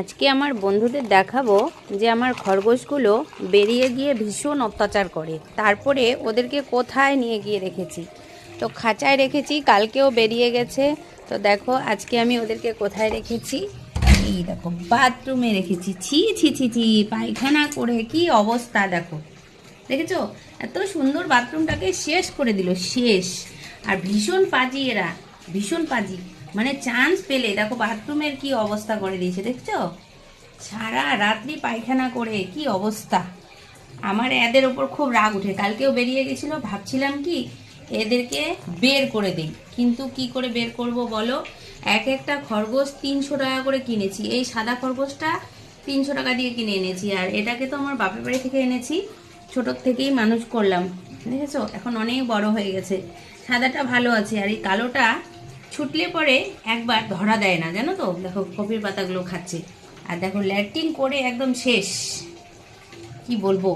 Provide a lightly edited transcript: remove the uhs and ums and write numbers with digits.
আজকে আমার বন্ধুদের দেখাবো যে আমার খরগোশগুলো বেরিয়ে গিয়ে ভীষণ অত্যাচার করে। তারপরে ওদেরকে কোথায় নিয়ে গিয়ে রেখেছি, তো খাঁচায় রেখেছি, কালকেও বেরিয়ে গেছে। তো দেখো আজকে আমি ওদেরকে কোথায় রেখেছি, এই দেখো বাথরুমে রেখেছি। ছি ছি ছি ছি, পায়খানা করে কি অবস্থা দেখো, দেখেছো? এত সুন্দর বাথরুমটাকে শেষ করে দিল, শেষ। আর ভীষণ পাজি এরা, ভীষণ পাজি, মানে চান্স পেলে দেখো বাথরুমের কি অবস্থা করে দিয়েছে, দেখছো? সারা রাত্রি পায়খানা করে কি অবস্থা। আমার এদের ওপর খুব রাগ উঠে, কালকেও বেরিয়ে গেছিল, ভাবছিলাম কি এদেরকে বের করে দিই, কিন্তু কি করে বের করব বলো? এক একটা খরগোশ 300 টাকা করে কিনেছি। এই সাদা খরগোশটা 300 টাকা দিয়ে কিনে এনেছি, আর এটাকে তো আমার বাপের বাড়ি থেকে এনেছি, ছোটোর থেকেই মানুষ করলাম, দেখেছো? এখন অনেক বড় হয়ে গেছে। সাদাটা ভালো আছে, আর এই কালোটা ছুটলে পরে একবার ধরা দেয় না, জানো তো? দেখো কপির পাতাগুলো খাচ্ছে, আর দেখো ল্যাট্রিন করে একদম শেষ, কি বলবো।